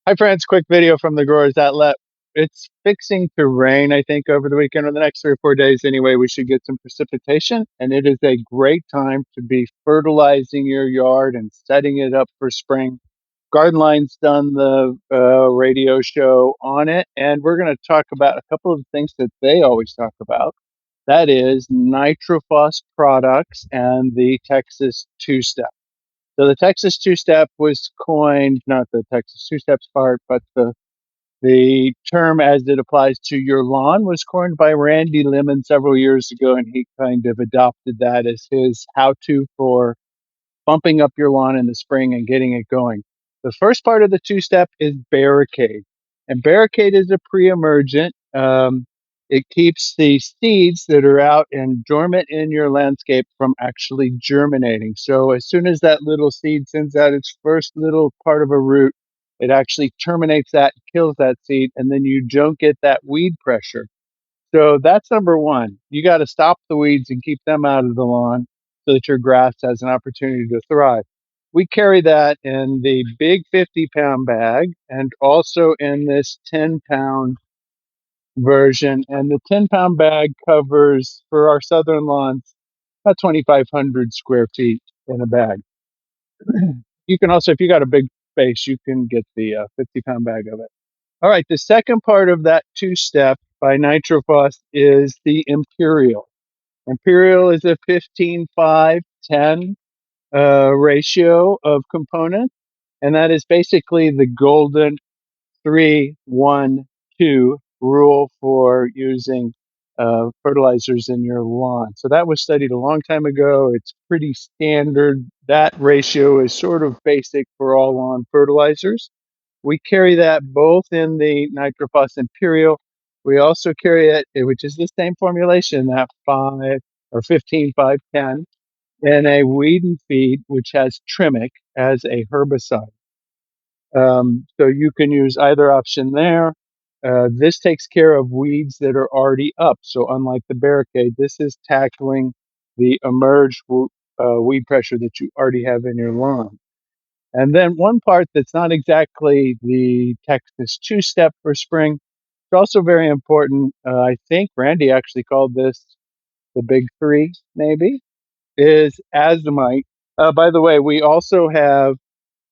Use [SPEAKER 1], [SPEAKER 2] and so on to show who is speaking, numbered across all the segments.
[SPEAKER 1] Hi, friends. Quick video from the Growers Outlet. It's fixing to rain, I think, over the weekend or the next 3 or 4 days. Anyway, we should get some precipitation, and it is a great time to be fertilizing your yard and setting it up for spring. Garden Line's done the radio show on it, and we're going to talk about a couple of things that they always talk about. That is NitroFoss products and the Texas two-step. So the Texas two-step was coined, not the Texas two-steps part, but the term as it applies to your lawn was coined by Randy Lemon several years ago, and he kind of adopted that as his how-to for bumping up your lawn in the spring and getting it going. The first part of the two-step is Barricade, and Barricade is a pre-emergent. It keeps the seeds that are out and dormant in your landscape from actually germinating. So as soon as that little seed sends out its first little part of a root, it actually terminates that, kills that seed, and then you don't get that weed pressure. So that's number one. You got to stop the weeds and keep them out of the lawn so that your grass has an opportunity to thrive. We carry that in the big 50-pound bag and also in this 10-pound version. And the 10-pound bag covers, for our southern lawns, about 2,500 square feet in a bag. You can also, if you got a big space, you can get the 50-pound bag of it. All right, the second part of that two-step by NitroFoss is the Imperial. Imperial is a 15:5:10 ratio of components, and that is basically the golden 3-1-2 rule for using fertilizers in your lawn. So that was studied a long time ago. It's pretty standard. That ratio is sort of basic for all lawn fertilizers. We carry that both in the NitroFoss Imperial. We also carry it, which is the same formulation, that 5 or 15:5:10, in a weed and feed, which has Trimic as a herbicide. So you can use either option there. This takes care of weeds that are already up. So unlike the Barricade, this is tackling the emerged weed pressure that you already have in your lawn. And then one part that's not exactly the Texas two-step for spring, it's also very important. I think Randy actually called this the big three, maybe, is azomite. By the way, we also have,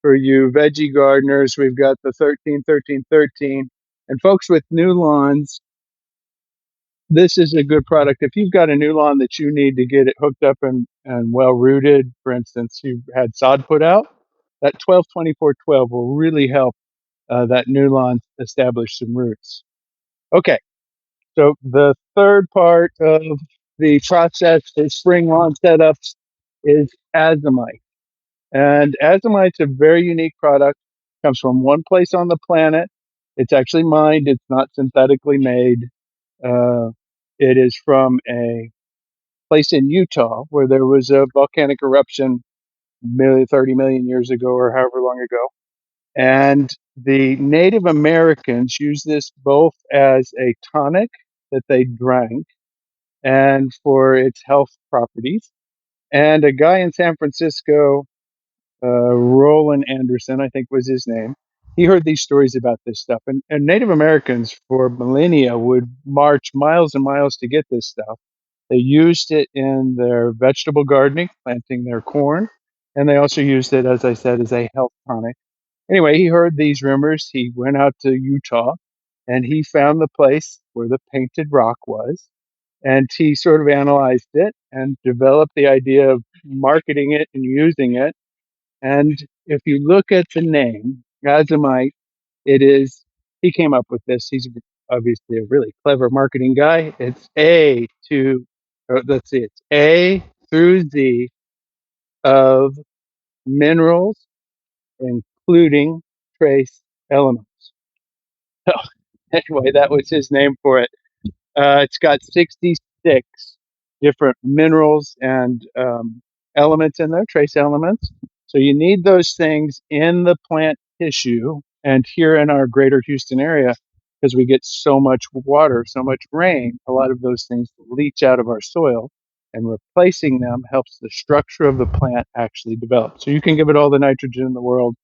[SPEAKER 1] for you veggie gardeners, we've got the 13-13-13. And folks with new lawns, this is a good product. If you've got a new lawn that you need to get it hooked up and well rooted, for instance, you've had sod put out, that 12-24-12 will really help that new lawn establish some roots. Okay, so the third part of the process for spring lawn setups is azomite. And azomite's a very unique product. Comes from one place on the planet. It's actually mined. It's not synthetically made. Uh, it is from a place in Utah where there was a volcanic eruption 30 million years ago or however long ago. And the Native Americans used this both as a tonic that they drank and for its health properties. And a guy in San Francisco, Roland Anderson, I think was his name, he heard these stories about this stuff. And Native Americans for millennia would march miles and miles to get this stuff. They used it in their vegetable gardening, planting their corn. And they also used it, as I said, as a health tonic. Anyway, he heard these rumors. He went out to Utah and he found the place where the painted rock was. And he sort of analyzed it and developed the idea of marketing it and using it. And if you look at the name, Azomite, it is, he came up with this. He's obviously a really clever marketing guy. It's let's see, it's A through Z of minerals, including trace elements. So anyway, that was his name for it. It's got 66 different minerals and elements in there, trace elements. So you need those things in the plant tissue. And here in our greater Houston area, because we get so much water, so much rain, a lot of those things leach out of our soil. And replacing them helps the structure of the plant actually develop. So you can give it all the nitrogen in the world.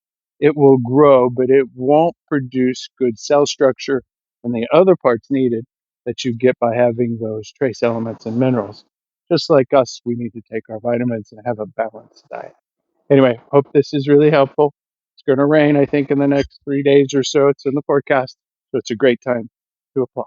[SPEAKER 1] it will grow, but it won't produce good cell structure and the other parts needed that you get by having those trace elements and minerals. Just like us, we need to take our vitamins and have a balanced diet. Anyway, hope this is really helpful. It's going to rain, I think, in the next 3 days or so. It's in the forecast. So it's a great time to apply.